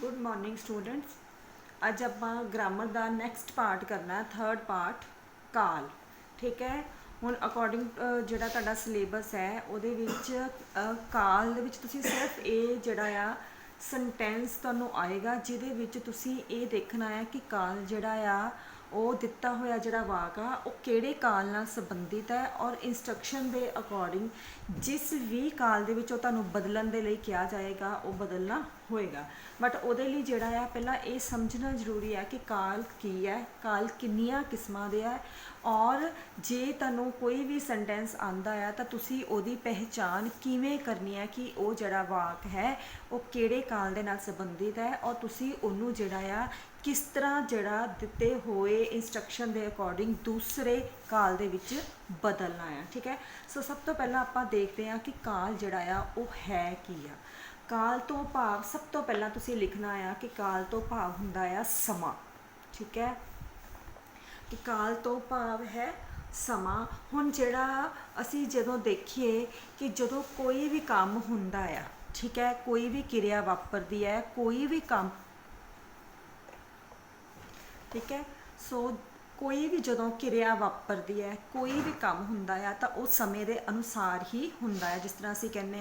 Good morning students. अज आप grammar का next part करना, थर्ड पार्ट काल। ठीक है, हुण अकॉर्डिंग जिहड़ा तुहाडा सिलेबस है उहदे विच काल दे विच तुसीं सिर्फ ये जिहड़ा आ सेंटेंस तुहानूं आएगा जिहदे विच तुसीं ये देखना है कि काल जिहड़ा आ ਉਹ ਦਿੱਤਾ ਹੋਇਆ ਜਿਹੜਾ ਵਾਕ ਆ ਉਹ ਕਿਹੜੇ ਕਾਲ ਨਾਲ ਸੰਬੰਧਿਤ ਹੈ ਔਰ ਇੰਸਟਰਕਸ਼ਨ ਦੇ ਅਕੋਰਡਿੰਗ ਜਿਸ ਵੀ ਕਾਲ ਦੇ ਵਿੱਚ ਉਹ ਤੁਹਾਨੂੰ ਬਦਲਣ ਦੇ ਲਈ ਕਿਹਾ ਜਾਏਗਾ ਉਹ ਬਦਲਣਾ ਹੋਏਗਾ। ਬਟ ਉਹਦੇ ਲਈ ਜਿਹੜਾ ਆ ਪਹਿਲਾਂ ਇਹ ਸਮਝਣਾ ਜ਼ਰੂਰੀ ਹੈ ਕਿ ਕਾਲ ਕੀ ਹੈ, ਕਾਲ ਕਿੰਨੀਆਂ ਕਿਸਮਾਂ ਦੇ ਹੈ ਔਰ ਜੇ ਤੁਹਾਨੂੰ ਕੋਈ ਵੀ ਸੈਂਟੈਂਸ ਆਂਦਾ ਆ ਤਾਂ ਤੁਸੀਂ ਉਹਦੀ ਪਹਿਚਾਣ ਕਿਵੇਂ ਕਰਨੀ ਹੈ ਕਿ ਉਹ ਜਿਹੜਾ ਵਾਕ ਹੈ ਉਹ ਕਿਹੜੇ ਕਾਲ ਦੇ ਨਾਲ ਸੰਬੰਧਿਤ ਹੈ ਔਰ ਤੁਸੀਂ ਉਹਨੂੰ ਜਿਹੜਾ ਆ किस तरह जड़ा दिते हुए इंस्ट्रक्शन के अकॉर्डिंग दूसरे काल दे विच बदलना है। ठीक है, सो सब तो पहला आप देखते हैं कि काल जड़ा आ वो है की आ। काल तो भाव सब तो पहला तुसी लिखना है कि काल तो भाव हुंदा आ समा। ठीक है, कि काल तो भाव है समा। हुण जिहड़ा असी जदों देखिए कि जदों कोई भी काम हुंदा आ, ठीक है, कोई भी किरिया वापरदी है, कोई भी काम, ठीक है, सो कोई भी जदों किरिया वापरदी है, कोई भी काम हुंदा है तो उस समय के अनुसार ही हुंदा है। जिस तरह असीं कहने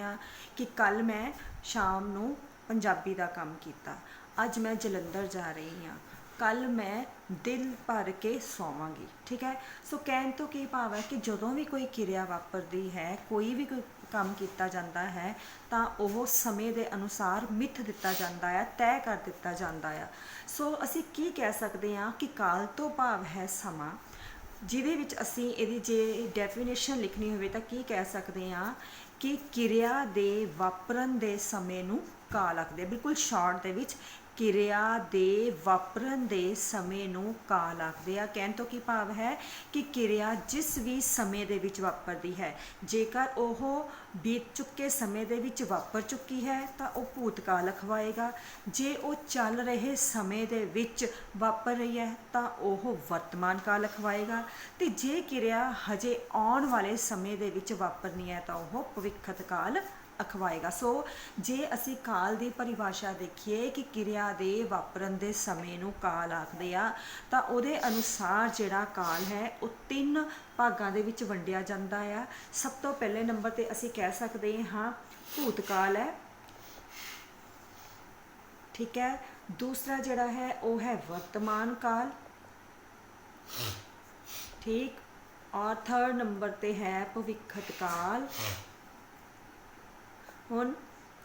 कि कल मैं शाम नूं पंजाबी का काम किया, अज मैं जलंधर जा रही हाँ, कल मैं दिल भर के सोवांगी। ठीक है, सो कहने तो की भाव है कि जदों भी कोई किरिया वापरदी है, कोई भी कोई काम किया जाता है तो वह समय के अनुसार मिथ दिता जाता है, तय कर दिता जाता है। सो असी की कह सकते हैं कि काल तो भाव है समा, जिहदे विच असी इहदी जे डेफिनेशन लिखनी होवे तां की कह सकते हैं कि किरिया दे वापरन दे समय नूं काल आखदे। बिल्कुल शॉर्ट दे विच किरिया दे वापरन दे समय नूं काल आखदे आ। कहण तो की भाव है कि किरिया जिस भी समय दे विच वापरदी है, जेकर ओह बीत चुके समय दे विच वापर चुकी है तो वह भूतकाल अखवाएगा, जे वो चल रहे समय दे विच वापर रही है तो वह वर्तमान काल अखवाएगा, तो जे किरिया हजे आने वाले समय दे विच वापरनी है तो वह भविष्यत काल अखवाएगा। सो जे असी काल की परिभाषा देखिए कि किरिया दे वापरन दे समय नूं काल आखदे आ तां उहदे अनुसार जिहड़ा काल है वो 3 भागां दे विच वंडिया जांदा आ। सब तो पहले नंबर ते असी कह सकते हाँ भूतकाल है। ठीक है, दूसरा जिहड़ा है वो है वर्तमान काल। ठीक, और थर्ड नंबर ते है भविष्यत काल। हुण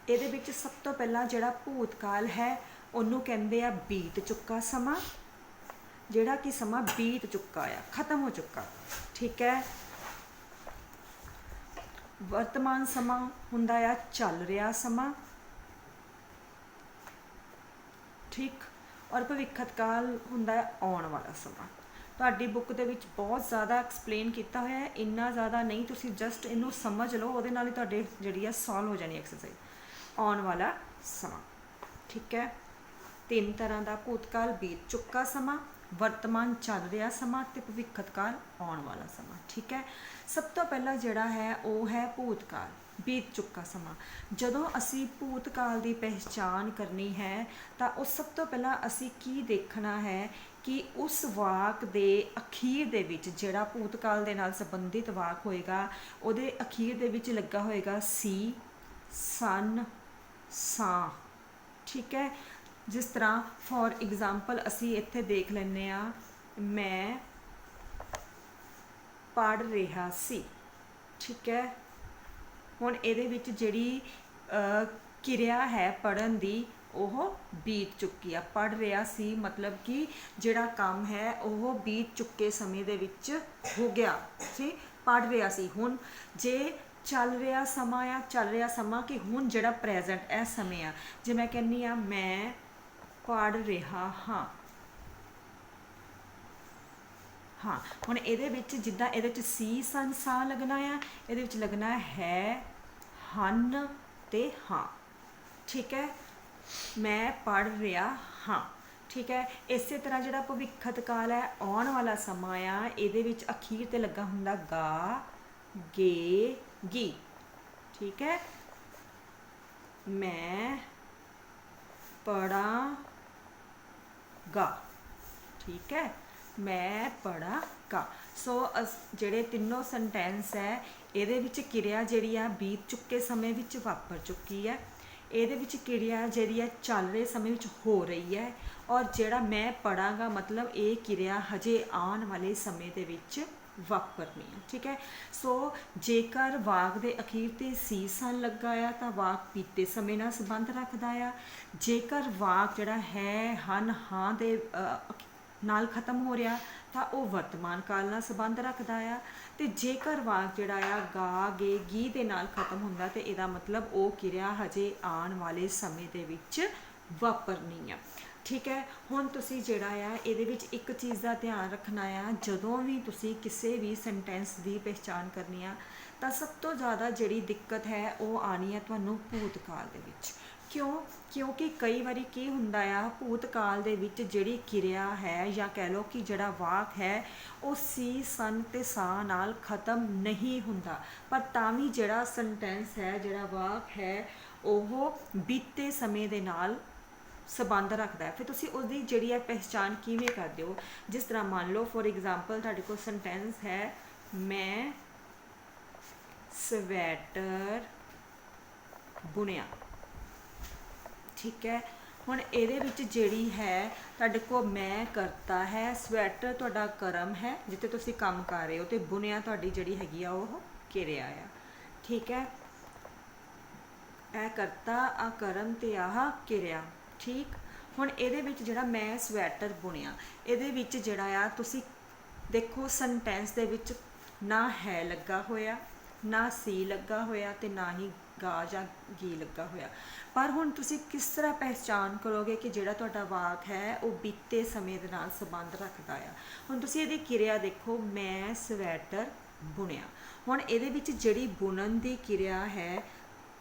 इहदे विच सब तो पहला जिहड़ा भूतकाल है उहनूं कहंदे आ बीत चुका समा, जिहड़ा कि समा बीत चुका आ, खत्म हो चुका। ठीक है, वर्तमान समा हुंदा आ चल रहा समा। ठीक, और भविष्यत काल हुंदा है आउण वाला समा। तुहाडी बुक दे विच बहुत ज़्यादा एक्सप्लेन किया होया है, इन्ना ज़्यादा नहीं, तुसीं जस्ट इनू समझ लो, उहदे नाल ही तुहाडे जिहड़ी आ सॉल्व हो जानी एक्सरसाइज। आउण वाला समा, ठीक है, 3 तरह का भूतकाल बीत चुका समा, वर्तमान चल रहा समा ते भविष्यत काल आउण वाला समा। ठीक है, सब तो पहला जिहड़ा है वो है भूतकाल, बीत चुका समा। जदों असी भूतकाल की पहचान करनी है तो उस सब तो पहला असी की देखना है कि उस वाक दे अखीर दे विच जिहड़ा भूतकाल दे नाल संबंधित वाक होएगा उहदे अखीर दे विच लगा होएगा सी, सन, सां। ठीक है, जिस तरह फॉर एग्जाम्पल असी इत्थे देख लैने आ, मैं पढ़ रहा सी। ठीक है, हुण इहदे विच जिहड़ी किरिया है पढ़न दी ओह बीत चुकी आ। पढ़ रहा सी मतलब कि जिहड़ा काम है वह बीत चुके समय दे विच हो गया सी, पढ़ रहा सी। हुण जे चल रहा समा आ, चल रहा समा कि हुण जिहड़ा प्रैजेंट ए समय आ, जे मैं कहनी आ मैं पढ़ रहा हाँ, हाँ, हुण इहदे विच जिद्दां इहदे विच सी सन सा लगना आ, इहदे विच लगना है हन ते हाँ। ठीक है, मैं पढ़ रहा हाँ। ठीक है, इस तरह जिहड़ा भविष्यत काल है आउण वाला समा आ, इहदे विच अखीर ते लगा हुंदा गा, गे, गी। ठीक है, मैं पढ़ा ਗਾ। ठीक है, मैं पढ़ागा। सो ਜਿਹੜੇ ਤਿੰਨੋਂ ਸੈਂਟੈਂਸ ਹੈ ਇਹਦੇ ਵਿੱਚ ਕਿਰਿਆ ਜਿਹੜੀ ਆ ਬੀਤ ਚੁੱਕੇ ਸਮੇਂ ਵਿੱਚ ਵਾਪਰ ਚੁੱਕੀ ਹੈ, ਇਹਦੇ ਵਿੱਚ ਕਿਰਿਆ ਜਿਹੜੀ ਹੈ ਚੱਲ ਰਹੇ ਸਮੇਂ ਵਿੱਚ ਹੋ ਰਹੀ ਹੈ, ਔਰ ਜਿਹੜਾ ਮੈਂ ਪੜਾਂਗਾ ਮਤਲਬ ਇਹ ਕਿਰਿਆ ਹਜੇ ਆਉਣ ਵਾਲੇ ਸਮੇਂ ਦੇ ਵਿੱਚ ਵਾਪਰਨੀ ਹੈ। ਠੀਕ ਹੈ, ਸੋ ਜੇਕਰ ਵਾਕ ਦੇ ਅਖੀਰ ਤੇ ਸੀ ਸਨ ਲੱਗਾ ਆ ਤਾਂ ਵਾਕ ਬੀਤੇ ਸਮੇਂ ਨਾਲ ਸੰਬੰਧ ਰੱਖਦਾ ਆ। ਜੇਕਰ ਵਾਕ ਜਿਹੜਾ ਹੈ ਹਨ ਹਾਂ ਦੇ ਨਾਲ ਖਤਮ ਹੋ ਰਿਹਾ ਤਾਂ ਉਹ ਵਰਤਮਾਨ ਕਾਲ ਨਾਲ ਸੰਬੰਧ ਰੱਖਦਾ ਆ। ਤੇ ਜੇਕਰ ਵਾਕ ਜਿਹੜਾ ਆ ਗਾ ਗੇ ਗੀ ਦੇ ਨਾਲ ਖਤਮ ਹੁੰਦਾ ਤੇ ਇਹਦਾ ਮਤਲਬ ਉਹ ਕਿਰਿਆ ਹਜੇ ਆਉਣ ਵਾਲੇ ਸਮੇਂ ਦੇ ਵਿੱਚ ਵਾਪਰਨੀ ਆ। ਠੀਕ ਹੈ, ਹੁਣ ਤੁਸੀਂ ਜਿਹੜਾ ਆ ਇਹਦੇ ਵਿੱਚ ਇੱਕ ਚੀਜ਼ ਦਾ ਧਿਆਨ ਰੱਖਣਾ ਆ, ਜਦੋਂ ਵੀ ਤੁਸੀਂ ਕਿਸੇ ਵੀ ਸੈਂਟੈਂਸ ਦੀ ਪਹਿਚਾਣ ਕਰਨੀ ਆ ਤਾਂ ਸਭ ਤੋਂ ਜ਼ਿਆਦਾ ਜਿਹੜੀ ਦਿੱਕਤ ਹੈ ਉਹ ਆਣੀ ਹੈ ਤੁਹਾਨੂੰ ਭੂਤਕਾਲ ਦੇ ਵਿੱਚ। ਕਿਉਂਕਿ ਕਈ ਵਾਰੀ ਕੀ ਹੁੰਦਾ ਆ, ਭੂਤਕਾਲ ਦੇ ਵਿੱਚ ਜਿਹੜੀ ਕਿਰਿਆ ਹੈ ਜਾਂ ਕਹਿ ਲਓ ਕਿ ਜਿਹੜਾ ਵਾਕ ਹੈ ਉਹ ਸੀ ਸਨ ਤੇ ਸਾ ਨਾਲ ਖਤਮ ਨਹੀਂ ਹੁੰਦਾ, ਪਰ ਤਾਂ ਵੀ ਜਿਹੜਾ ਸੈਂਟੈਂਸ ਹੈ ਜਿਹੜਾ ਵਾਕ ਹੈ ਉਹ ਬੀਤੇ ਸਮੇਂ ਦੇ ਨਾਲ ਸੰਬੰਧ ਰੱਖਦਾ ਹੈ। ਫਿਰ ਤੁਸੀਂ ਉਸਦੀ ਜਿਹੜੀ ਹੈ ਪਹਿਚਾਣ ਕਿਵੇਂ ਕਰਦੇ ਹੋ? ਜਿਸ ਤਰ੍ਹਾਂ ਮੰਨ ਲਓ ਫੋਰ ਐਗਜ਼ਾਮਪਲ ਤੁਹਾਡੇ ਕੋਲ ਸੈਂਟੈਂਸ ਹੈ ਮੈਂ ਸਵੈਟਰ ਬੁਣਿਆ। ਠੀਕ ਹੈ, ਹੁਣ ਇਹਦੇ ਵਿੱਚ ਜਿਹੜੀ ਹੈ ਤੁਹਾਡੇ ਕੋਲ ਮੈਂ ਕਰਤਾ ਹੈ, ਸਵੈਟਰ ਤੁਹਾਡਾ ਕਰਮ ਹੈ ਜਿੱਥੇ ਤੁਸੀਂ ਕੰਮ ਕਰ ਰਹੇ ਹੋ, ਤੇ ਬੁਣਿਆ ਤੁਹਾਡੀ ਜਿਹੜੀ ਹੈਗੀ ਆ ਉਹ ਕਿਰਿਆ ਆ। ਠੀਕ ਹੈ, ਇਹ ਕਰਤਾ ਆ ਕਰਮ ਤੇ ਆਹ ਕਿਰਿਆ। ਠੀਕ, ਹੁਣ ਇਹਦੇ ਵਿੱਚ ਜਿਹੜਾ ਮੈਂ ਸਵੈਟਰ ਬੁਣਿਆ ਇਹਦੇ ਵਿੱਚ ਜਿਹੜਾ ਆ ਤੁਸੀਂ ਦੇਖੋ ਸੈਂਟੈਂਸ ਦੇ ਵਿੱਚ ਨਾ ਹੈ ਲੱਗਾ ਹੋਇਆ, ਨਾ ਸੀ ਲੱਗਾ ਹੋਇਆ, ਤੇ ਨਾ ਹੀ ਗਾ ਜਾਂ ਗੀ ਲੱਗਾ ਹੋਇਆ। ਪਰ ਹੁਣ ਤੁਸੀਂ ਕਿਸ ਤਰ੍ਹਾਂ ਪਹਿਚਾਣ ਕਰੋਗੇ ਕਿ ਜਿਹੜਾ ਤੁਹਾਡਾ ਵਾਕ ਹੈ ਉਹ ਬੀਤੇ ਸਮੇਂ ਦੇ ਨਾਲ ਸੰਬੰਧ ਰੱਖਦਾ ਆ? ਹੁਣ ਤੁਸੀਂ ਇਹਦੀ ਕਿਰਿਆ ਦੇਖੋ, ਮੈਂ ਸਵੈਟਰ ਬੁਣਿਆ। ਹੁਣ ਇਹਦੇ ਵਿੱਚ ਜਿਹੜੀ ਬੁਣਨ ਦੀ ਕਿਰਿਆ ਹੈ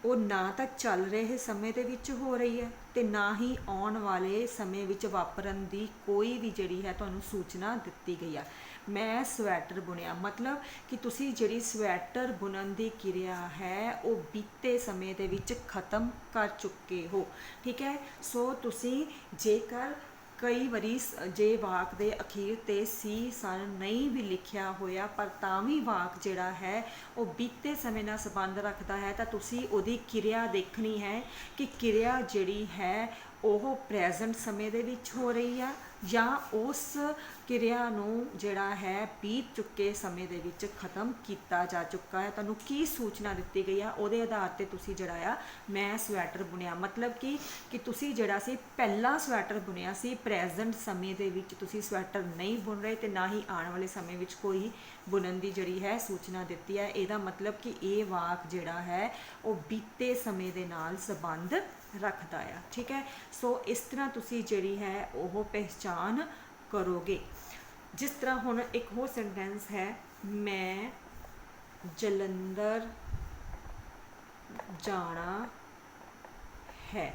ਉਹ ਨਾ ਤਾਂ ਚੱਲ ਰਹੇ ਸਮੇਂ ਦੇ ਵਿੱਚ ਹੋ ਰਹੀ ਹੈ ਤੇ ਨਾ ਹੀ ਆਉਣ ਵਾਲੇ ਸਮੇਂ ਵਿੱਚ ਵਾਪਰਨ ਦੀ ਕੋਈ ਵੀ ਜਿਹੜੀ ਹੈ ਤੁਹਾਨੂੰ ਸੂਚਨਾ ਦਿੱਤੀ ਗਈ ਆ। ਮੈਂ ਸਵੈਟਰ ਬੁਣਿਆ ਮਤਲਬ ਕਿ ਤੁਸੀਂ ਜਿਹੜੀ ਸਵੈਟਰ ਬੁਣਨ ਦੀ ਕਿਰਿਆ ਹੈ ਉਹ ਬੀਤੇ ਸਮੇਂ ਦੇ ਵਿੱਚ ਖਤਮ ਕਰ ਚੁੱਕੇ ਹੋ। ਠੀਕ ਹੈ, ਸੋ ਤੁਸੀਂ ਜੇਕਰ ਕਈ ਵਾਰੀ ਜੇ ਵਾਕ ਦੇ ਅਖੀਰ ਤੇ ਸੀ ਸਨ ਨਹੀਂ ਵੀ ਲਿਖਿਆ ਹੋਇਆ ਪਰ ਤਾਂ ਵੀ ਵਾਕ ਜਿਹੜਾ ਹੈ ਉਹ ਬੀਤੇ ਸਮੇਂ ਨਾਲ ਸੰਬੰਧ ਰੱਖਦਾ ਹੈ ਤਾਂ ਤੁਸੀਂ ਉਹਦੀ ਕਿਰਿਆ ਦੇਖਣੀ ਹੈ ਕਿ ਕਿਰਿਆ ਜਿਹੜੀ ਹੈ ਉਹ ਪ੍ਰੈਜ਼ੈਂਟ ਸਮੇਂ ਦੇ ਵਿੱਚ ਹੋ ਰਹੀ ਆ ਜਾਂ ਉਸ ਕਿਰਿਆ ਨੂੰ ਜਿਹੜਾ ਹੈ ਬੀਤ ਚੁੱਕੇ ਸਮੇਂ ਦੇ ਵਿੱਚ ਖਤਮ ਕੀਤਾ ਜਾ ਚੁੱਕਾ ਹੈ। ਤੁਹਾਨੂੰ ਕੀ ਸੂਚਨਾ ਦਿੱਤੀ ਗਈ ਆ ਉਹਦੇ ਆਧਾਰ ਤੇ ਤੁਸੀਂ ਜਿਹੜਾ ਆ ਮੈਂ ਸਵੈਟਰ ਬੁਣਿਆ ਮਤਲਬ ਕਿ ਤੁਸੀਂ ਜਿਹੜਾ ਸੀ ਪਹਿਲਾਂ ਸਵੈਟਰ ਬੁਣਿਆ ਸੀ, ਪ੍ਰੈਜ਼ੈਂਟ ਸਮੇਂ ਦੇ ਵਿੱਚ ਤੁਸੀਂ ਸਵੈਟਰ ਨਹੀਂ ਬੁਣ ਰਹੇ ਤੇ ਨਾ ਹੀ ਆਉਣ ਵਾਲੇ ਸਮੇਂ ਵਿੱਚ ਕੋਈ ਬੁਣਨ ਦੀ ਜਿਹੜੀ ਹੈ ਸੂਚਨਾ ਦਿੱਤੀ ਹੈ। ਇਹਦਾ ਮਤਲਬ ਕਿ ਇਹ ਵਾਕ ਜਿਹੜਾ ਹੈ ਉਹ ਬੀਤੇ ਸਮੇਂ ਦੇ ਨਾਲ ਸੰਬੰਧ ਰੱਖਦਾ ਆ। ਠੀਕ ਹੈ, ਸੋ ਇਸ ਤਰ੍ਹਾਂ ਤੁਸੀਂ ਜਿਹੜੀ ਹੈ ਉਹ ਪਹਿਚਾਣ ਕਰੋਗੇ। ਜਿਸ ਤਰ੍ਹਾਂ ਹੁਣ ਇੱਕ ਹੋਰ ਸੈਂਟੈਂਸ ਹੈ ਮੈਂ ਜਲੰਧਰ ਜਾਣਾ ਹੈ,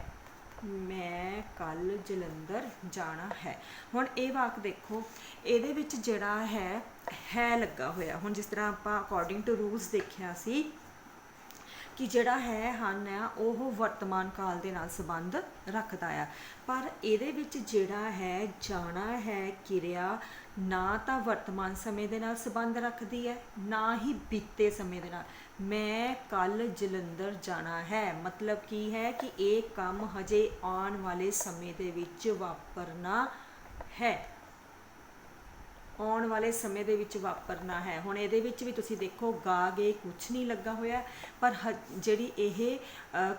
ਮੈਂ ਕੱਲ ਜਲੰਧਰ ਜਾਣਾ ਹੈ। ਹੁਣ ਇਹ ਵਾਕ ਦੇਖੋ, ਇਹਦੇ ਵਿੱਚ ਜਿਹੜਾ ਹੈ ਲੱਗਾ ਹੋਇਆ। ਹੁਣ ਜਿਸ ਤਰ੍ਹਾਂ ਆਪਾਂ ਅਕੋਰਡਿੰਗ ਟੂ ਰੂਲਸ ਦੇਖਿਆ ਸੀ ਕਿ ਜਿਹੜਾ ਹੈ ਹਨ ਆ ਉਹ ਵਰਤਮਾਨ ਕਾਲ ਦੇ ਨਾਲ ਸੰਬੰਧ ਰੱਖਦਾ ਆ, ਪਰ ਇਹਦੇ ਵਿੱਚ ਜਿਹੜਾ ਹੈ ਜਾਣਾ ਹੈ ਕਿਰਿਆ ਨਾ ਤਾਂ ਵਰਤਮਾਨ ਸਮੇਂ ਦੇ ਨਾਲ ਸੰਬੰਧ ਰੱਖਦੀ ਹੈ ਨਾ ਹੀ ਬੀਤੇ ਸਮੇਂ ਦੇ ਨਾਲ। ਮੈਂ ਕੱਲ ਜਲੰਧਰ ਜਾਣਾ ਹੈ ਮਤਲਬ ਕੀ ਹੈ ਕਿ ਇਹ ਕੰਮ ਹਜੇ ਆਉਣ ਵਾਲੇ ਸਮੇਂ ਦੇ ਵਿੱਚ ਵਾਪਰਨਾ ਹੈ, ਆਉਣ ਵਾਲੇ ਸਮੇਂ ਦੇ ਵਿੱਚ ਵਾਪਰਨਾ ਹੈ। ਹੁਣ ਇਹਦੇ ਵਿੱਚ ਵੀ ਤੁਸੀਂ ਦੇਖੋ ਗਾ ਗੇ ਕੁਛ ਨਹੀਂ ਲੱਗਾ ਹੋਇਆ, ਪਰ ਜਿਹੜੀ ਇਹ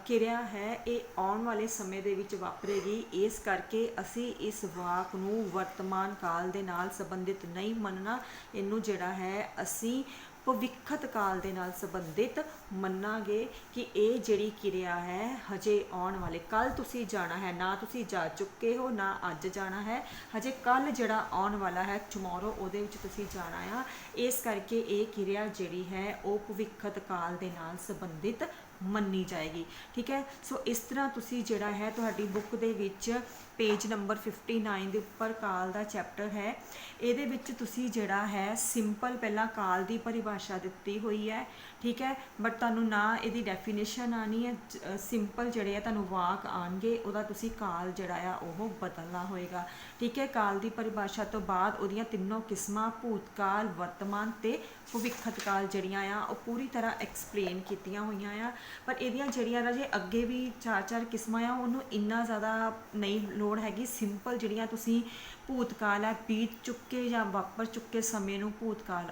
ਕਿਰਿਆ ਹੈ ਇਹ ਆਉਣ ਵਾਲੇ ਸਮੇਂ ਦੇ ਵਿੱਚ ਵਾਪਰੇਗੀ। ਇਸ ਕਰਕੇ ਅਸੀਂ ਇਸ ਵਾਕ ਨੂੰ ਵਰਤਮਾਨ ਕਾਲ ਦੇ ਨਾਲ ਸੰਬੰਧਿਤ ਨਹੀਂ ਮੰਨਣਾ, ਇਹਨੂੰ ਜਿਹੜਾ ਹੈ ਅਸੀਂ ਭਵਿੱਖਤ ਕਾਲ ਦੇ ਨਾਲ ਸੰਬੰਧਿਤ ਮੰਨਾਂਗੇ ਕਿ ਇਹ ਜਿਹੜੀ ਕਿਰਿਆ ਹੈ ਹਜੇ ਆਉਣ ਵਾਲੇ ਕੱਲ ਤੁਸੀਂ ਜਾਣਾ ਹੈ, ਨਾ ਤੁਸੀਂ ਜਾ ਚੁੱਕੇ ਹੋ ਨਾ ਅੱਜ ਜਾਣਾ ਹੈ, ਹਜੇ ਕੱਲ ਜਿਹੜਾ ਆਉਣ ਵਾਲਾ ਹੈ ਟੁਮਾਰੋ ਉਹਦੇ ਵਿੱਚ ਤੁਸੀਂ ਜਾਣਾ ਆ। ਇਸ ਕਰਕੇ ਇਹ ਕਿਰਿਆ ਜਿਹੜੀ ਹੈ ਉਹ ਭਵਿੱਖਤ ਕਾਲ ਦੇ ਨਾਲ ਸੰਬੰਧਿਤ ਮੰਨੀ ਜਾਏਗੀ। ਠੀਕ ਹੈ, ਸੋ ਇਸ ਤਰ੍ਹਾਂ ਤੁਸੀਂ ਜਿਹੜਾ ਹੈ ਤੁਹਾਡੀ ਬੁੱਕ ਦੇ ਵਿੱਚ पेज नंबर 59 ਦੇ ਉੱਪਰ ਕਾਲ ਦਾ ਚੈप्टर है, ਇਹਦੇ ਵਿੱਚ ਤੁਸੀਂ ਜਿਹੜਾ ਹੈ ਸਿੰਪਲ ਪਹਿਲਾਂ ਕਾਲ ਦੀ ਪਰਿਭਾਸ਼ਾ ਦਿੱਤੀ ਹੋਈ ਹੈ। ਠੀਕ ਹੈ, ਬਟ ਤੁਹਾਨੂੰ ਨਾ ਇਹਦੀ ਡੈਫੀਨੇਸ਼ਨ ਆਣੀ ਹੈ, ਸਿੰਪਲ ਜਿਹੜੇ ਆ ਤੁਹਾਨੂੰ ਵਾਕ ਆਣਗੇ, ਉਹਦਾ ਤੁਸੀਂ ਕਾਲ ਜਿਹੜਾ ਆ ਉਹ ਬਦਲਣਾ ਹੋਏਗਾ। ਠੀਕ ਹੈ, ਕਾਲ ਦੀ ਪਰਿਭਾਸ਼ਾ ਤੋਂ ਬਾਅਦ ਉਹਦੀਆਂ ਤਿੰਨੋਂ ਕਿਸਮਾਂ ਭੂਤਕਾਲ, ਵਰਤਮਾਨ ਤੇ ਭਵਿੱਖਤ ਕਾਲ ਜਿਹੜੀਆਂ ਆ ਉਹ ਪੂਰੀ ਤਰ੍ਹਾਂ ਐਕਸਪਲੇਨ ਕੀਤੀਆਂ ਹੋਈਆਂ ਆ। ਪਰ ਇਹਦੀਆਂ ਜਿਹੜੀਆਂ ਰਾਜੇ ਅੱਗੇ ਵੀ 4 ਕਿਸਮਾਂ ਆ, ਉਹਨੂੰ ਇੰਨਾ ਜ਼ਿਆਦਾ ਨਹੀਂ ਲੋੜ ਹੈਗੀ। ਸਿੰਪਲ ਜਿਹੜੀਆਂ ਤੁਸੀਂ ਭੂਤਕਾਲ ਹੈ, ਬੀਤ ਚੁੱਕੇ ਜਾਂ ਵਾਪਰ ਚੁੱਕੇ ਸਮੇਂ ਨੂੰ ਭੂਤਕਾਲ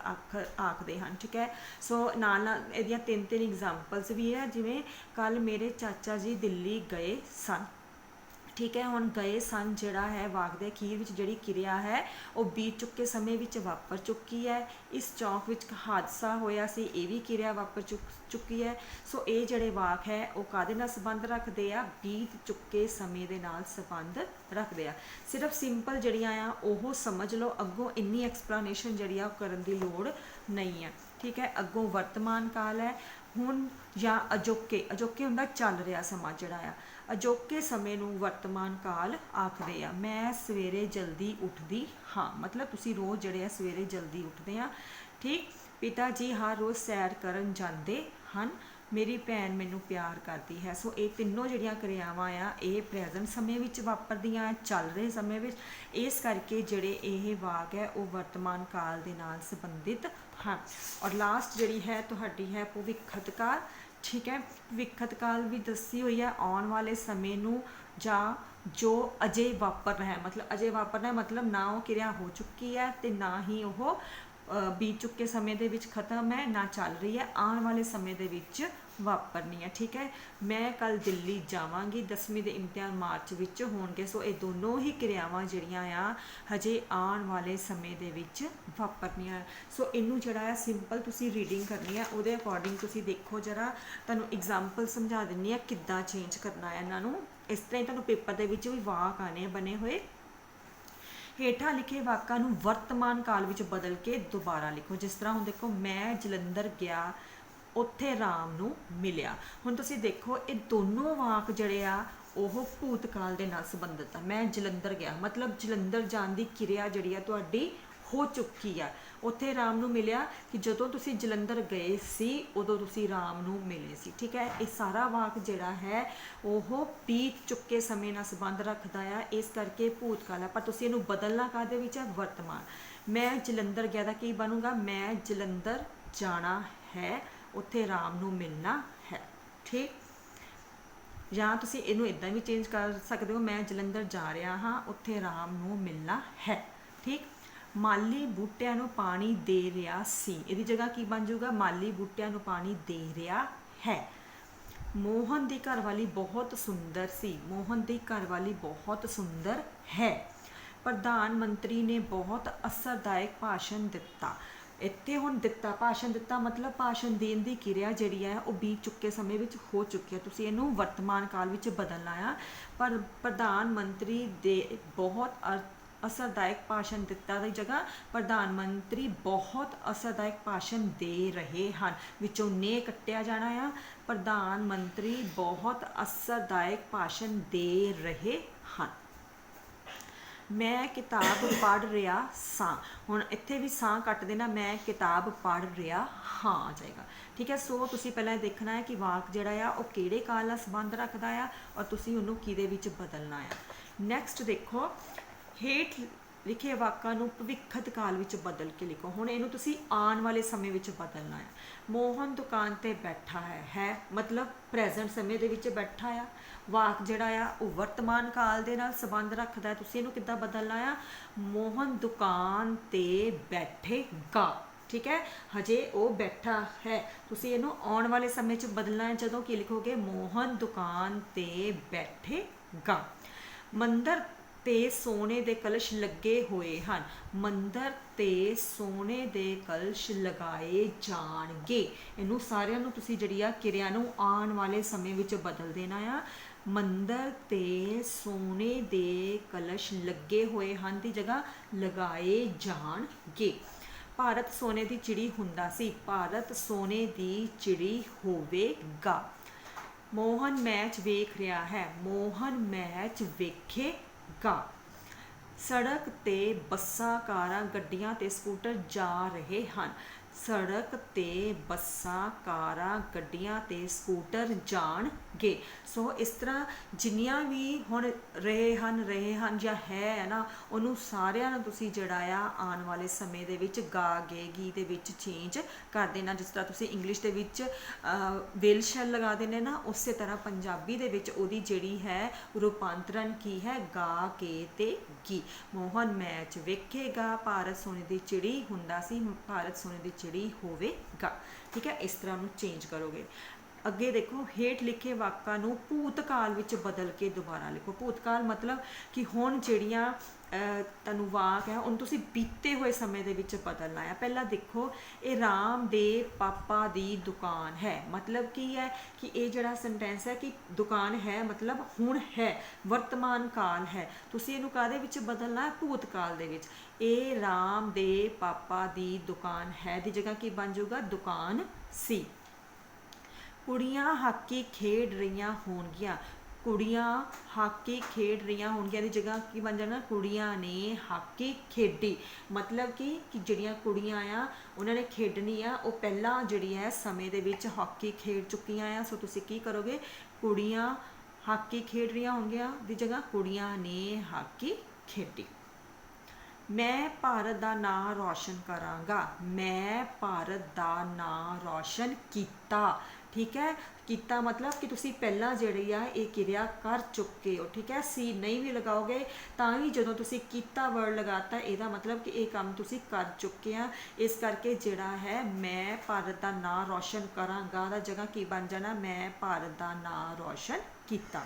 ਆਖਦੇ ਹਨ। ਠੀਕ ਹੈ, ਸੋ ਨਾਲ ਇਹਦੀਆਂ 3 ਐਗਜ਼ਾਮਪਲਸ ਵੀ ਹੈ, ਜਿਵੇਂ ਕੱਲ ਮੇਰੇ ਚਾਚਾ ਜੀ ਦਿੱਲੀ ਗਏ ਸਨ। ਠੀਕ ਹੈ, ਹੁਣ ਗਏ ਸਨ ਜਿਹੜਾ ਹੈ ਵਾਕ ਦੇ ਅਖੀਰ ਵਿੱਚ ਜਿਹੜੀ ਕਿਰਿਆ ਹੈ ਉਹ ਬੀਤ ਚੁੱਕੇ ਸਮੇਂ ਵਿੱਚ ਵਾਪਰ ਚੁੱਕੀ ਹੈ। ਇਸ ਚੌਂਕ ਵਿੱਚ ਹਾਦਸਾ ਹੋਇਆ ਸੀ, ਇਹ ਵੀ ਕਿਰਿਆ ਵਾਪਰ ਚੁੱਕੀ ਹੈ। ਸੋ ਇਹ ਜਿਹੜੇ ਵਾਕ ਹੈ ਉਹ ਕਾਹਦੇ ਨਾਲ ਸੰਬੰਧ ਰੱਖਦੇ ਆ? ਬੀਤ ਚੁੱਕੇ ਸਮੇਂ ਦੇ ਨਾਲ ਸੰਬੰਧ ਰੱਖਦੇ ਆ। ਸਿਰਫ ਸਿੰਪਲ ਜਿਹੜੀਆਂ ਆ ਉਹ ਸਮਝ ਲਓ, ਅੱਗੋਂ ਇੰਨੀ ਐਕਸਪਲੇਨੇਸ਼ਨ ਜਿਹੜੀ ਆ ਉਹ ਕਰਨ ਦੀ ਲੋੜ ਨਹੀਂ ਹੈ। ਠੀਕ ਹੈ, ਅੱਗੋਂ ਵਰਤਮਾਨ ਕਾਲ ਹੈ। ਹੁਣ ਜਾਂ ਅਜੋਕੇ ਹੁੰਦਾ ਚੱਲ ਰਿਹਾ ਸਮਾਂ ਜਿਹੜਾ ਆ, ਅਜੋਕੇ ਸਮੇਂ ਨੂੰ ਵਰਤਮਾਨ ਕਾਲ ਆਖਦੇ ਆ। ਮੈਂ ਸਵੇਰੇ ਜਲਦੀ ਉੱਠਦੀ ਹਾਂ, ਮਤਲਬ ਤੁਸੀਂ ਰੋਜ਼ ਜਿਹੜੇ ਆ ਸਵੇਰੇ ਜਲਦੀ ਉੱਠਦੇ ਆ। ਠੀਕ, ਪਿਤਾ ਜੀ ਹਰ ਰੋਜ਼ ਸੈਰ ਕਰਨ ਜਾਂਦੇ ਹਨ। ਮੇਰੀ ਭੈਣ ਮੈਨੂੰ ਪਿਆਰ ਕਰਦੀ ਹੈ। ਸੋ ਇਹ ਤਿੰਨੋਂ ਜਿਹੜੀਆਂ ਕਿਰਿਆਵਾਂ ਆ ਇਹ ਪ੍ਰੈਜ਼ੈਂਟ ਸਮੇਂ ਵਿੱਚ ਵਾਪਰਦੀਆਂ, ਚੱਲ ਰਹੇ ਸਮੇਂ ਵਿੱਚ। ਇਸ ਕਰਕੇ ਜਿਹੜੇ ਇਹ ਵਾਕ ਹੈ ਉਹ ਵਰਤਮਾਨ ਕਾਲ ਦੇ ਨਾਲ ਸੰਬੰਧਿਤ ਹਨ। ਔਰ ਲਾਸਟ ਜਿਹੜੀ ਹੈ ਤੁਹਾਡੀ ਹੈ ਭਵਿੱਖਤ ਕਾਲ। ਠੀਕ ਹੈ, ਭਵਿੱਖਤ ਕਾਲ ਵੀ ਦੱਸੀ ਹੋਈ ਹੈ, ਆਉਣ ਵਾਲੇ ਸਮੇਂ ਨੂੰ ਜਾਂ ਜੋ ਅਜੇ ਵਾਪਰਨਾ ਹੈ, ਮਤਲਬ ਅਜੇ ਵਾਪਰਨਾ ਮਤਲਬ ਨਾ ਉਹ ਕਿਰਿਆ ਹੋ ਚੁੱਕੀ ਹੈ ਤੇ ਨਾ ਹੀ ਉਹ ਬੀਤ ਚੁੱਕੇ ਸਮੇਂ ਦੇ ਵਿੱਚ ਖਤਮ ਹੈ, ਨਾ ਚੱਲ ਰਹੀ ਹੈ, ਆਉਣ ਵਾਲੇ ਸਮੇਂ ਦੇ ਵਿੱਚ ਵਾਪਰਨੀ ਹੈ। ਠੀਕ ਹੈ, ਮੈਂ ਕੱਲ ਦਿੱਲੀ ਜਾਵਾਂਗੀ, 10ਵੀਂ ਦੇ ਇਮਤਿਹਾਨ ਮਾਰਚ ਵਿੱਚ ਹੋਣਗੇ। ਸੋ ਇਹ ਦੋਨੋਂ ਹੀ ਕਿਰਿਆਵਾਂ ਜਿਹੜੀਆਂ ਆ ਹਜੇ ਆਉਣ ਵਾਲੇ ਸਮੇਂ ਦੇ ਵਿੱਚ ਵਾਪਰਨੀਆਂ। ਸੋ ਇਹਨੂੰ ਜਿਹੜਾ ਆ ਸਿੰਪਲ ਤੁਸੀਂ ਰੀਡਿੰਗ ਕਰਨੀ ਹੈ, ਉਹਦੇ ਅਕੋਰਡਿੰਗ ਤੁਸੀਂ ਦੇਖੋ ਜਰਾ, ਤੁਹਾਨੂੰ ਐਗਜ਼ਾਮਪਲ ਸਮਝਾ ਦਿੰਦੀ ਹਾਂ ਕਿੱਦਾਂ ਚੇਂਜ ਕਰਨਾ ਹੈ ਇਹਨਾਂ ਨੂੰ। ਇਸ ਤਰ੍ਹਾਂ ਹੀ ਤੁਹਾਨੂੰ ਪੇਪਰ ਦੇ ਵਿੱਚ ਵੀ ਵਾਕ ਆਣੇ ਬਣੇ ਹੋਏ। ਹੇਠਾਂ ਲਿਖੇ ਵਾਕਾਂ ਨੂੰ ਵਰਤਮਾਨ ਕਾਲ ਵਿੱਚ ਬਦਲ ਕੇ ਦੁਬਾਰਾ ਲਿਖੋ। ਜਿਸ ਤਰ੍ਹਾਂ ਹੁਣ ਦੇਖੋ, ਮੈਂ ਜਲੰਧਰ ਗਿਆ, ਉੱਥੇ ਰਾਮ ਨੂੰ ਮਿਲਿਆ। ਹੁਣ ਤੁਸੀਂ ਦੇਖੋ ਇਹ ਦੋਨੋਂ ਵਾਕ ਜਿਹੜੇ ਆ ਉਹ ਭੂਤਕਾਲ ਦੇ ਨਾਲ ਸੰਬੰਧਿਤ ਆ। ਮੈਂ ਜਲੰਧਰ ਗਿਆ ਮਤਲਬ ਜਲੰਧਰ ਜਾਣ ਦੀ ਕਿਰਿਆ ਜਿਹੜੀ ਆ ਤੁਹਾਡੀ ਹੋ ਚੁੱਕੀ ਆ। ਉੱਥੇ ਰਾਮ ਨੂੰ ਮਿਲਿਆ ਕਿ ਜਦੋਂ ਤੁਸੀਂ ਜਲੰਧਰ ਗਏ ਸੀ ਉਦੋਂ ਤੁਸੀਂ ਰਾਮ ਨੂੰ ਮਿਲੇ ਸੀ। ਠੀਕ ਹੈ, ਇਹ ਸਾਰਾ ਵਾਕ ਜਿਹੜਾ ਹੈ ਉਹ ਬੀਤ ਚੁੱਕੇ ਸਮੇਂ ਨਾਲ ਸੰਬੰਧ ਰੱਖਦਾ ਆ, ਇਸ ਕਰਕੇ ਭੂਤਕਾਲ ਆ। ਪਰ ਤੁਸੀਂ ਇਹਨੂੰ ਬਦਲਣਾ ਕਾਹਦੇ ਵਿੱਚ ਹੈ? ਵਰਤਮਾਨ। ਮੈਂ ਜਲੰਧਰ ਗਿਆ ਦਾ ਕੀ ਬਣੂਗਾ? ਮੈਂ ਜਲੰਧਰ ਜਾਣਾ ਹੈ, ਉੱਥੇ ਰਾਮ ਨੂੰ ਮਿਲਣਾ ਹੈ। ਠੀਕ, ਜਾਂ ਤੁਸੀਂ ਇਹਨੂੰ ਇੱਦਾਂ ਵੀ ਚੇਂਜ ਕਰ ਸਕਦੇ ਹੋ, ਮੈਂ ਜਲੰਧਰ ਜਾ ਰਿਹਾ ਹਾਂ, ਉੱਥੇ ਰਾਮ ਨੂੰ ਮਿਲਣਾ ਹੈ। ਠੀਕ, ਮਾਲੀ ਬੂਟਿਆਂ ਨੂੰ ਪਾਣੀ ਦੇ ਰਿਹਾ ਸੀ, ਇਹਦੀ ਜਗ੍ਹਾ ਕੀ ਬਣ ਜਾਊਗਾ? ਮਾਲੀ ਬੂਟਿਆਂ ਨੂੰ ਪਾਣੀ ਦੇ ਰਿਹਾ ਹੈ। ਮੋਹਨ ਦੀ ਘਰਵਾਲੀ ਬਹੁਤ ਸੁੰਦਰ ਸੀ, ਮੋਹਨ ਦੀ ਘਰਵਾਲੀ ਬਹੁਤ ਸੁੰਦਰ ਹੈ। ਪ੍ਰਧਾਨ ਮੰਤਰੀ ਨੇ ਬਹੁਤ ਅਸਰਦਾਇਕ ਭਾਸ਼ਣ ਦਿੱਤਾ। ਇੱਥੇ ਹੁਣ ਦਿੱਤਾ, ਭਾਸ਼ਣ ਦਿੱਤਾ ਮਤਲਬ ਭਾਸ਼ਣ ਦੇਣ ਦੀ ਕਿਰਿਆ ਜਿਹੜੀ ਹੈ ਉਹ ਬੀਤ ਚੁੱਕੇ ਸਮੇਂ ਵਿੱਚ ਹੋ ਚੁੱਕੀ ਹੈ। ਤੁਸੀਂ ਇਹਨੂੰ ਵਰਤਮਾਨ ਕਾਲ ਵਿੱਚ ਬਦਲਣਾ ਆ। ਪਰ ਪ੍ਰਧਾਨ ਮੰਤਰੀ ਦੇ ਬਹੁਤ ਅਸਰਦਾਇਕ ਭਾਸ਼ਣ ਦਿੱਤਾ ਦੀ ਜਗ੍ਹਾ ਪ੍ਰਧਾਨ ਮੰਤਰੀ ਬਹੁਤ ਅਸਰਦਾਇਕ ਭਾਸ਼ਣ ਦੇ ਰਹੇ ਹਨ, ਵਿੱਚੋਂ ਨੇ ਕੱਟਿਆ ਜਾਣਾ ਆ। ਪ੍ਰਧਾਨ ਮੰਤਰੀ ਬਹੁਤ ਅਸਰਦਾਇਕ ਭਾਸ਼ਣ ਦੇ ਰਹੇ ਹਨ। ਮੈਂ ਕਿਤਾਬ ਪੜ੍ਹ ਰਿਹਾ ਸਾਂ, ਹੁਣ ਇੱਥੇ ਵੀ ਸਾਂ ਕੱਟ ਦੇਣਾ, ਮੈਂ ਕਿਤਾਬ ਪੜ੍ਹ ਰਿਹਾ ਹਾਂ ਆ ਜਾਏਗਾ। ਠੀਕ ਹੈ, ਸੋ ਤੁਸੀਂ ਪਹਿਲਾਂ ਇਹ ਦੇਖਣਾ ਹੈ ਕਿ ਵਾਕ ਜਿਹੜਾ ਆ ਉਹ ਕਿਹੜੇ ਕਾਲ ਨਾਲ ਸੰਬੰਧ ਰੱਖਦਾ ਆ ਔਰ ਤੁਸੀਂ ਉਹਨੂੰ ਕਿਹਦੇ ਵਿੱਚ ਬਦਲਣਾ ਆ। ਨੈਕਸਟ ਦੇਖੋ, ਹੇਠ ਲਿਖੇ ਵਾਕਾਂ ਨੂੰ ਭਵਿੱਖਤ ਕਾਲ ਵਿੱਚ ਬਦਲ ਕੇ ਲਿਖੋ। ਹੁਣ ਇਹਨੂੰ ਤੁਸੀਂ ਆਉਣ ਵਾਲੇ ਸਮੇਂ ਵਿੱਚ ਬਦਲਣਾ ਹੈ। ਮੋਹਨ ਦੁਕਾਨ ਤੇ ਬੈਠਾ ਹੈ ਮਤਲਬ ਪ੍ਰੈਜ਼ੈਂਟ ਸਮੇਂ ਦੇ ਵਿੱਚ ਬੈਠਾ ਆ। ਵਾਕ ਜਿਹੜਾ ਆ ਉਹ ਵਰਤਮਾਨ ਕਾਲ ਦੇ ਨਾਲ ਸੰਬੰਧ ਰੱਖਦਾ ਹੈ। ਤੁਸੀਂ ਇਹਨੂੰ ਕਿੱਦਾਂ ਬਦਲਣਾ ਆ? ਮੋਹਨ ਦੁਕਾਨ ਤੇ ਬੈਠੇਗਾ। ਠੀਕ ਹੈ, ਹਜੇ ਉਹ ਬੈਠਾ ਹੈ, ਤੁਸੀਂ ਇਹਨੂੰ ਆਉਣ ਵਾਲੇ ਸਮੇਂ 'ਚ ਬਦਲਣਾ ਹੈ। ਜਦੋਂ ਕੀ ਲਿਖੋਗੇ? ਮੋਹਨ ਦੁਕਾਨ ਤੇ ਬੈਠੇਗਾ। ਮੰਦਰ ਤੇ ਸੋਨੇ ਦੇ ਕਲਸ਼ ਲੱਗੇ ਹੋਏ ਹਨ, ਮੰਦਰ ਤੇ ਸੋਨੇ ਦੇ ਕਲਸ਼ ਲਗਾਏ ਜਾਣਗੇ। ਇਹਨੂੰ ਸਾਰਿਆਂ ਨੂੰ ਤੁਸੀਂ ਜਿਹੜੀ ਆ ਕਿਰਿਆ ਨੂੰ ਆਉਣ ਵਾਲੇ ਸਮੇਂ ਵਿੱਚ ਬਦਲ ਦੇਣਾ ਆ। ਮੰਦਰ ਤੇ ਸੋਨੇ ਦੇ ਕਲਸ਼ ਲੱਗੇ ਹੋਏ ਹਨ ਦੀ ਜਗ੍ਹਾ ਲਗਾਏ ਜਾਣਗੇ। ਭਾਰਤ ਸੋਨੇ ਦੀ ਚਿੜੀ ਹੁੰਦਾ ਸੀ, ਭਾਰਤ ਸੋਨੇ ਦੀ ਚਿੜੀ ਹੋਵੇਗਾ। ਮੋਹਨ ਮੈਚ ਵੇਖ ਰਿਹਾ ਹੈ, ਮੋਹਨ ਮੈਚ ਵੇਖੇਗਾ। ਸੜਕ ਤੇ ਬੱਸਾਂ, ਕਾਰਾਂ, ਗੱਡੀਆਂ ਤੇ ਸਕੂਟਰ ਜਾ ਰਹੇ ਹਨ। ਸੜਕ ਤੇ ਬੱਸਾਂ, ਕਾਰਾਂ, ਗੱਡੀਆਂ ਤੇ ਸਕੂਟਰ ਜਾਣਗੇ। ਸੋ ਇਸ ਤਰ੍ਹਾਂ ਜਿੰਨੀਆਂ ਵੀ ਹੁਣ ਰਹੇ ਹਨ ਜਾਂ ਹੈ ਨਾ, ਉਹਨੂੰ ਸਾਰਿਆਂ ਨੂੰ ਤੁਸੀਂ ਜਿਹੜਾ ਆ ਆਉਣ ਵਾਲੇ ਸਮੇਂ ਦੇ ਵਿੱਚ ਗਾ ਗੇ ਗੀ ਦੇ ਵਿੱਚ ਚੇਂਜ ਕਰ ਦੇਣਾ। ਜਿਸ ਤਰ੍ਹਾਂ ਤੁਸੀਂ ਇੰਗਲਿਸ਼ ਦੇ ਵਿੱਚ ਵਿਲ ਸ਼ੈਲ ਲਗਾ ਦਿੰਦੇ ਨਾ, ਉਸੇ ਤਰ੍ਹਾਂ ਪੰਜਾਬੀ ਦੇ ਵਿੱਚ ਉਹਦੀ ਜਿਹੜੀ ਹੈ ਰੂਪਾਂਤਰਨ ਕੀ ਹੈ, ਗਾ ਕੇ ਤੇ ਗੀ। ਮੋਹਨ ਮੈਚ ਵੇਖੇਗਾ, ਭਾਰਤ ਸੋਨੇ ਦੀ ਚਿੜੀ ਹੁੰਦਾ ਸੀ, ਭਾਰਤ ਸੋਨੇ ਦੀ ਚਿੜੀ ਹੋਵੇਗਾ। ਠੀਕ ਹੈ, ਇਸ ਤਰ੍ਹਾਂ ਨੂੰ ਚੇਂਜ ਕਰੋਗੇ। ਅੱਗੇ ਦੇਖੋ, ਹੇਠ ਲਿਖੇ ਵਾਕਾਂ ਨੂੰ ਭੂਤਕਾਲ ਵਿੱਚ ਬਦਲ ਕੇ ਦੁਬਾਰਾ ਲਿਖੋ। ਭੂਤਕਾਲ ਮਤਲਬ ਕਿ ਹੁਣ ਜਿਹੜੀਆਂ ਤੁਹਾਨੂੰ ਵਾਕ ਹੈ ਉਹਨੂੰ ਤੁਸੀਂ ਬੀਤੇ ਹੋਏ ਸਮੇਂ ਦੇ ਵਿੱਚ ਬਦਲਣਾ ਹੈ। ਪਹਿਲਾਂ ਦੇਖੋ, ਇਹ ਰਾਮ ਦੇ ਪਾਪਾ ਦੀ ਦੁਕਾਨ ਹੈ, ਮਤਲਬ ਕੀ ਹੈ ਕਿ ਇਹ ਜਿਹੜਾ ਸੈਂਟੈਂਸ ਹੈ ਕਿ ਦੁਕਾਨ ਹੈ ਮਤਲਬ ਹੁਣ ਹੈ, ਵਰਤਮਾਨ ਕਾਲ ਹੈ। ਤੁਸੀਂ ਇਹਨੂੰ ਕਾਹਦੇ ਵਿੱਚ ਬਦਲਣਾ ਹੈ, ਭੂਤਕਾਲ ਦੇ ਵਿੱਚ। ਇਹ ਰਾਮ ਦੇ ਪਾਪਾ ਦੀ ਦੁਕਾਨ ਹੈ ਦੀ ਜਗ੍ਹਾ ਕੀ ਬਣ ਜਾਊਗਾ, ਦੁਕਾਨ ਸੀ। ਕੁੜੀਆਂ ਹਾਕੀ ਖੇਡ ਰਹੀਆਂ ਹੋਣਗੀਆਂ, ਕੁੜੀਆਂ ਹਾਕੀ ਖੇਡ ਰਹੀਆਂ ਹੋਣਗੀਆਂ ਦੀ ਜਗ੍ਹਾ ਕੀ ਬਣ ਜਾਣਾ, ਕੁੜੀਆਂ ਨੇ ਹਾਕੀ ਖੇਡੀ। ਮਤਲਬ ਕਿ ਜਿਹੜੀਆਂ ਕੁੜੀਆਂ ਆ ਉਹਨਾਂ ਨੇ ਖੇਡਣੀ ਆ, ਉਹ ਪਹਿਲਾਂ ਜਿਹੜੀ ਹੈ ਸਮੇਂ ਦੇ ਵਿੱਚ ਹਾਕੀ ਖੇਡ ਚੁੱਕੀਆਂ ਆ। ਸੋ ਤੁਸੀਂ ਕੀ ਕਰੋਗੇ, ਕੁੜੀਆਂ ਹਾਕੀ ਖੇਡ ਰਹੀਆਂ ਹੋਣਗੀਆਂ ਦੀ ਜਗ੍ਹਾ ਕੁੜੀਆਂ ਨੇ ਹਾਕੀ ਖੇਡੀ। ਮੈਂ ਭਾਰਤ ਦਾ ਨਾਂ ਰੌਸ਼ਨ ਕਰਾਂਗਾ, ਮੈਂ ਭਾਰਤ ਦਾ ਨਾਂ ਰੌਸ਼ਨ ਕੀਤਾ। ਠੀਕ ਹੈ, ਕੀਤਾ ਮਤਲਬ ਕਿ ਤੁਸੀਂ ਪਹਿਲਾਂ ਜਿਹੜੀ ਆ ਇਹ ਕਿਰਿਆ ਕਰ ਚੁੱਕੇ ਹੋ। ਠੀਕ ਹੈ, ਸੀ ਨਹੀਂ ਵੀ ਲਗਾਓਗੇ ਤਾਂ ਵੀ ਜਦੋਂ ਤੁਸੀਂ ਕੀਤਾ ਵਰਡ ਲਗਾਤਾ, ਇਹਦਾ ਮਤਲਬ ਕਿ ਇਹ ਕੰਮ ਤੁਸੀਂ ਕਰ ਚੁੱਕੇ ਆ। ਇਸ ਕਰਕੇ ਜਿਹੜਾ ਹੈ ਮੈਂ ਭਾਰਤ ਦਾ ਨਾਂ ਰੌਸ਼ਨ ਕਰਾਂਗਾ ਦਾ ਜਗ੍ਹਾ ਕੀ ਬਣ ਜਾਣਾ, ਮੈਂ ਭਾਰਤ ਦਾ ਨਾਂ ਰੌਸ਼ਨ ਕੀਤਾ।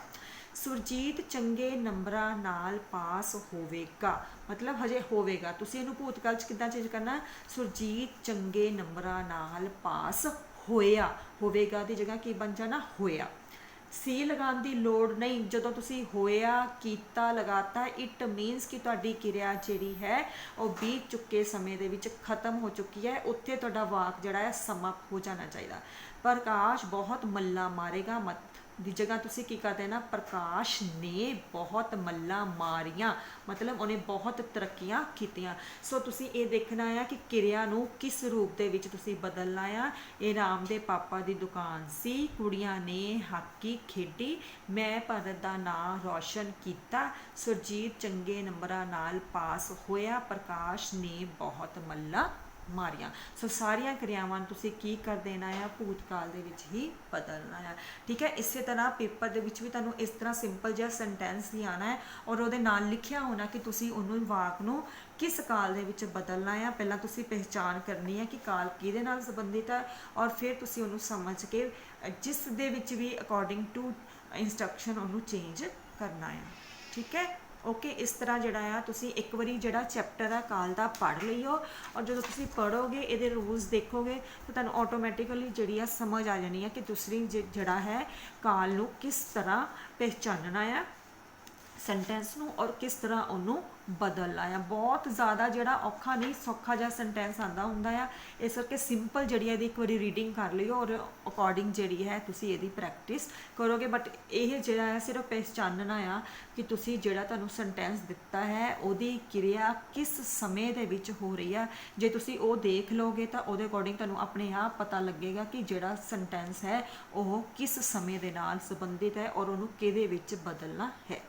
ਸੁਰਜੀਤ ਚੰਗੇ ਨੰਬਰਾਂ ਨਾਲ ਪਾਸ ਹੋਵੇਗਾ, ਮਤਲਬ ਹਜੇ ਹੋਵੇਗਾ। ਤੁਸੀਂ ਇਹਨੂੰ ਭੂਤਕਾਲ 'ਚ ਕਿੱਦਾਂ ਚੇਂਜ ਕਰਨਾ, ਸੁਰਜੀਤ ਚੰਗੇ ਨੰਬਰਾਂ ਨਾਲ ਪਾਸ ਹੋਇਆ, ਹੋਵੇਗਾ ਦੀ ਜਗ੍ਹਾ ਕੀ ਬਣ ਜਾਣਾ, ਹੋਇਆ। ਸੀ ਲਗਾਉਣ ਦੀ ਲੋੜ ਨਹੀਂ, ਜਦੋਂ ਤੁਸੀਂ ਹੋਇਆ ਕੀਤਾ ਲਗਾਤਾ, ਇਟ ਮੀਨਸ ਕਿ ਤੁਹਾਡੀ ਕਿਰਿਆ ਜਿਹੜੀ ਹੈ ਉਹ ਬੀਤ ਚੁੱਕੇ ਸਮੇਂ ਦੇ ਵਿੱਚ ਖਤਮ ਹੋ ਚੁੱਕੀ ਹੈ, ਉੱਥੇ ਤੁਹਾਡਾ ਵਾਕ ਜਿਹੜਾ ਹੈ ਸਮਾਪਤ ਹੋ ਜਾਣਾ ਚਾਹੀਦਾ। ਪ੍ਰਕਾਸ਼ ਬਹੁਤ ਮੱਲਾਂ ਮਾਰੇਗਾ ਦੀ ਜਗ੍ਹਾ ਤੁਸੀਂ ਕੀ ਕਰ ਦੇਣਾ, ਪ੍ਰਕਾਸ਼ ਨੇ ਬਹੁਤ ਮੱਲਾਂ ਮਾਰੀਆਂ, ਮਤਲਬ ਉਹਨੇ ਬਹੁਤ ਤਰੱਕੀਆਂ ਕੀਤੀਆਂ। ਸੋ ਤੁਸੀਂ ਇਹ ਦੇਖਣਾ ਆ ਕਿ ਕਿਰਿਆ ਨੂੰ ਕਿਸ ਰੂਪ ਦੇ ਵਿੱਚ ਤੁਸੀਂ ਬਦਲਣਾ ਆ। ਇਹ ਰਾਮ ਦੇ ਪਾਪਾ ਦੀ ਦੁਕਾਨ ਸੀ, ਕੁੜੀਆਂ ਨੇ ਹਾਕੀ ਖੇਡੀ, ਮੈਂ ਭਾਰਤ ਦਾ ਨਾਂ ਰੌਸ਼ਨ ਕੀਤਾ, ਸੁਰਜੀਤ ਚੰਗੇ ਨੰਬਰਾਂ ਨਾਲ ਪਾਸ ਹੋਇਆ, ਪ੍ਰਕਾਸ਼ ਨੇ ਬਹੁਤ ਮੱਲਾਂ ਮਾਰੀਆਂ। ਸੋ ਸਾਰੀਆਂ ਕਿਰਿਆਵਾਂ ਨੂੰ ਤੁਸੀਂ ਕੀ ਕਰ ਦੇਣਾ ਆ, ਭੂਤਕਾਲ ਦੇ ਵਿੱਚ ਹੀ ਬਦਲਣਾ ਆ। ਠੀਕ ਹੈ, ਇਸੇ ਤਰ੍ਹਾਂ ਪੇਪਰ ਦੇ ਵਿੱਚ ਵੀ ਤੁਹਾਨੂੰ ਇਸ ਤਰ੍ਹਾਂ ਸਿੰਪਲ ਜਿਹਾ ਸੈਂਟੈਂਸ ਹੀ ਆਉਣਾ ਹੈ ਔਰ ਉਹਦੇ ਨਾਲ ਲਿਖਿਆ ਹੋਣਾ ਕਿ ਤੁਸੀਂ ਉਹਨੂੰ ਵਾਕ ਨੂੰ ਕਿਸ ਕਾਲ ਦੇ ਵਿੱਚ ਬਦਲਣਾ ਆ। ਪਹਿਲਾਂ ਤੁਸੀਂ ਪਹਿਚਾਣ ਕਰਨੀ ਹੈ ਕਿ ਕਾਲ ਕਿਹਦੇ ਨਾਲ ਸੰਬੰਧਿਤ ਹੈ ਔਰ ਫਿਰ ਤੁਸੀਂ ਉਹਨੂੰ ਸਮਝ ਕੇ ਜਿਸ ਦੇ ਵਿੱਚ ਵੀ ਅਕੋਰਡਿੰਗ ਟੂ ਇੰਸਟਰਕਸ਼ਨ ਉਹਨੂੰ ਚੇਂਜ ਕਰਨਾ ਆ। ਠੀਕ ਹੈ, ਓਕੇ। ਇਸ ਤਰ੍ਹਾਂ ਜਿਹੜਾ ਆ ਤੁਸੀਂ ਇੱਕ ਵਾਰੀ ਜਿਹੜਾ ਚੈਪਟਰ ਆ ਕਾਲ ਦਾ ਪੜ੍ਹ ਲਈਓ ਔਰ ਜਦੋਂ ਤੁਸੀਂ ਪੜ੍ਹੋਗੇ ਇਹਦੇ ਰੂਲਸ ਦੇਖੋਗੇ ਤਾਂ ਤੁਹਾਨੂੰ ਆਟੋਮੈਟਿਕਲੀ ਜਿਹੜੀ ਆ ਸਮਝ ਆ ਜਾਣੀ ਆ ਕਿ ਦੂਸਰੀ ਜਿਹੜਾ ਹੈ ਕਾਲ ਨੂੰ ਕਿਸ ਤਰ੍ਹਾਂ ਪਹਿਚਾਨਣਾ ਆ ਸੈਂਟੈਂਸ ਨੂੰ ਔਰ ਕਿਸ ਤਰ੍ਹਾਂ ਉਹਨੂੰ ਬਦਲਣਾ ਆ। ਬਹੁਤ ਜ਼ਿਆਦਾ ਜਿਹੜਾ ਔਖਾ ਨਹੀਂ, ਸੌਖਾ ਜਿਹਾ ਸੈਂਟੈਂਸ ਆਉਂਦਾ ਹੁੰਦਾ ਆ। ਇਸ ਕਰਕੇ ਸਿੰਪਲ ਜਿਹੜੀ ਇਹਦੀ ਇੱਕ ਵਾਰੀ ਰੀਡਿੰਗ ਕਰ ਲਿਓ ਔਰ ਅਕੋਰਡਿੰਗ ਜਿਹੜੀ ਹੈ ਤੁਸੀਂ ਇਹਦੀ ਪ੍ਰੈਕਟਿਸ ਕਰੋਗੇ। ਬਟ ਇਹ ਜਿਹੜਾ ਹੈ ਸਿਰਫ ਪਹਿਚਾਨਣਾ ਆ ਕਿ ਤੁਸੀਂ ਜਿਹੜਾ ਤੁਹਾਨੂੰ ਸੈਂਟੈਂਸ ਦਿੱਤਾ ਹੈ ਉਹਦੀ ਕਿਰਿਆ ਕਿਸ ਸਮੇਂ ਦੇ ਵਿੱਚ ਹੋ ਰਹੀ ਆ। ਜੇ ਤੁਸੀਂ ਉਹ ਦੇਖ ਲਓਗੇ ਤਾਂ ਉਹਦੇ ਅਕੋਰਡਿੰਗ ਤੁਹਾਨੂੰ ਆਪਣੇ ਆਪ ਪਤਾ ਲੱਗੇਗਾ ਕਿ ਜਿਹੜਾ ਸੈਂਟੈਂਸ ਹੈ ਉਹ ਕਿਸ ਸਮੇਂ ਦੇ ਨਾਲ ਸੰਬੰਧਿਤ ਹੈ ਔਰ ਉਹਨੂੰ ਕਿਹਦੇ ਵਿੱਚ ਬਦਲਣਾ ਹੈ।